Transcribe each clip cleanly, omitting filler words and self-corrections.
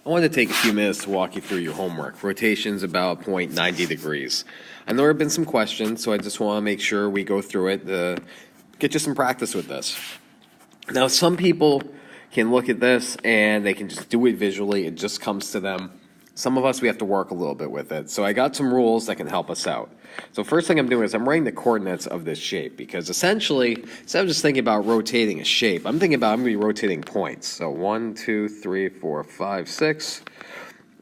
I want to take a few minutes to walk you through your homework. Rotation's about 0.90 degrees. I know there have been some questions, so I just want to make sure we go through it, get you some practice with this. Now, some people can look at this and they can just do it visually. It just comes to them. Some of us, we have to work a little bit with it. So I got some rules that can help us out. So first thing I'm doing is I'm writing the coordinates of this shape, because essentially, instead of just thinking about rotating a shape, I'm going to be rotating points. So 1, 2, 3, 4, 5, 6.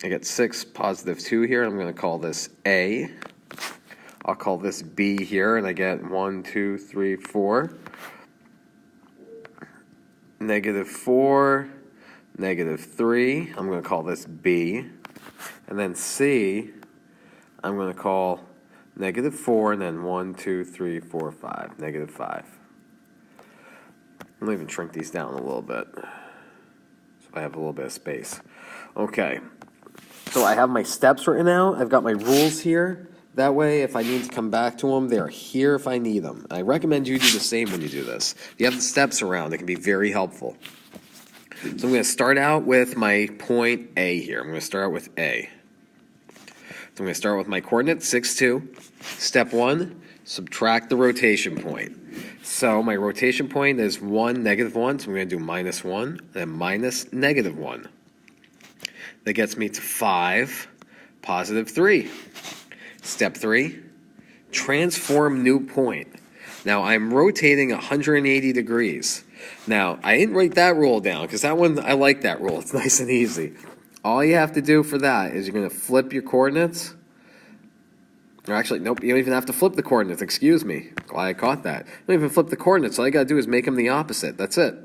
I get 6, positive 2 here. I'm going to call this A. I'll call this B here, and I get 1, 2, 3, 4. Negative 4, negative 3. I'm going to call this B. And then C, I'm going to call negative 4, and then 1, 2, 3, 4, 5, negative 5. I'm going to even shrink these down a little bit so I have a little bit of space. Okay, so I have my steps written out. I've got my rules here. That way, if I need to come back to them, they're here if I need them. I recommend you do the same when you do this. If you have the steps around, it can be very helpful. So I'm going to start out with my point A here. I'm going to start out with A. So I'm going to start with my coordinates, 6, 2. Step 1, subtract the rotation point. So my rotation point is 1, negative 1, so I'm going to do minus 1, then minus negative 1. That gets me to 5, positive 3. Step 3, transform new point. Now I'm rotating 180 degrees. Now, I didn't write that rule down because that one, I like that rule. It's nice and easy. All you have to do for that is you're going to flip your coordinates. Or actually, nope, you don't even have to flip the coordinates. Excuse me. Glad I caught that. You don't even flip the coordinates. All you got to do is make them the opposite. That's it.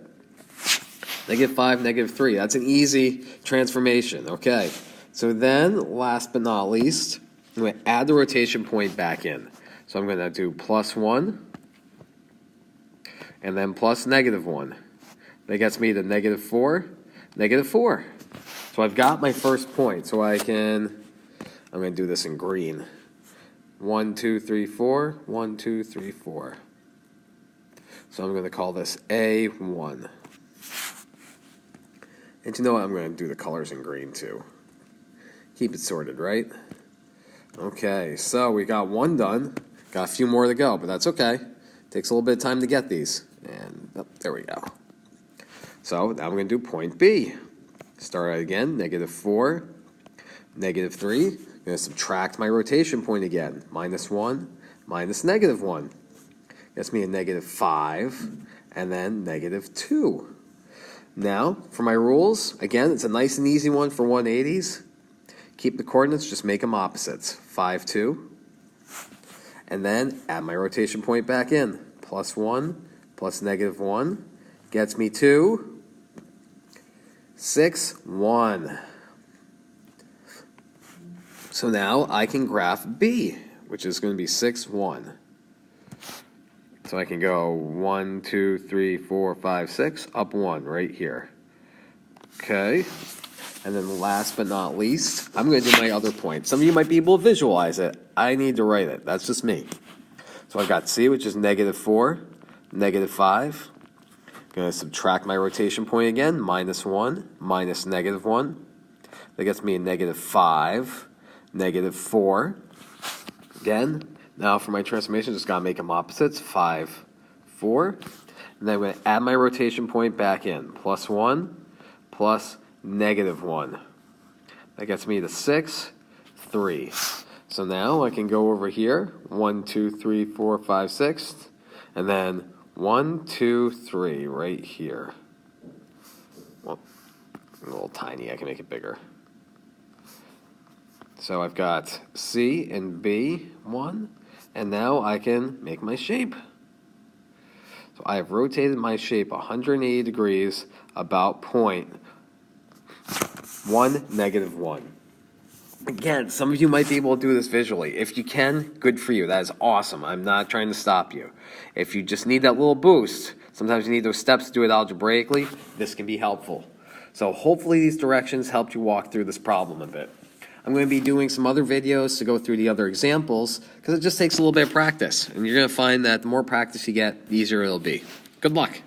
Negative 5, negative 3. That's an easy transformation. Okay. So then, last but not least, I'm going to add the rotation point back in. So I'm going to do plus 1. And then plus negative 1. That gets me to negative 4, negative 4. So I've got my first point. So I'm going to do this in green. 1, 2, 3, 4, 1, 2, 3, 4. So I'm going to call this A1. And you know what? I'm going to do the colors in green too. Keep it sorted, right? Okay, so we got one done. Got a few more to go, but that's okay. Takes a little bit of time to get these. And oh, there we go. So now I'm going to do point B. Start out again, negative 4, negative 3. I'm going to subtract my rotation point again. Minus 1, minus negative 1. Gets me a negative 5, and then negative 2. Now, for my rules, again, it's a nice and easy one for 180s. Keep the coordinates, just make them opposites. 5, 2. And then add my rotation point back in. Plus 1. Plus negative 1 gets me to 6, 1. So now I can graph B, which is going to be 6, 1. So I can go 1, 2, 3, 4, 5, 6, up 1 right here. Okay. And then last but not least, I'm going to do my other point. Some of you might be able to visualize it. I need to write it. That's just me. So I've got C, which is negative 4. Negative 5. I'm going to subtract my rotation point again. Minus 1, minus negative 1. That gets me a negative 5, negative 4. Again, now for my transformation, just got to make them opposites. 5, 4. And then I'm going to add my rotation point back in. Plus 1, plus negative 1. That gets me to 6, 3. So now I can go over here. 1, 2, 3, 4, 5, 6. And then 1, 2, 3 right here. Well, a little tiny. I can make it bigger. So I've got C and B, 1. And now I can make my shape. So I have rotated my shape 180 degrees about point 1, negative 1. Again, some of you might be able to do this visually. If you can, good for you. That is awesome. I'm not trying to stop you. If you just need that little boost, sometimes you need those steps to do it algebraically, this can be helpful. So hopefully these directions helped you walk through this problem a bit. I'm going to be doing some other videos to go through the other examples because it just takes a little bit of practice. And you're going to find that the more practice you get, the easier it'll be. Good luck.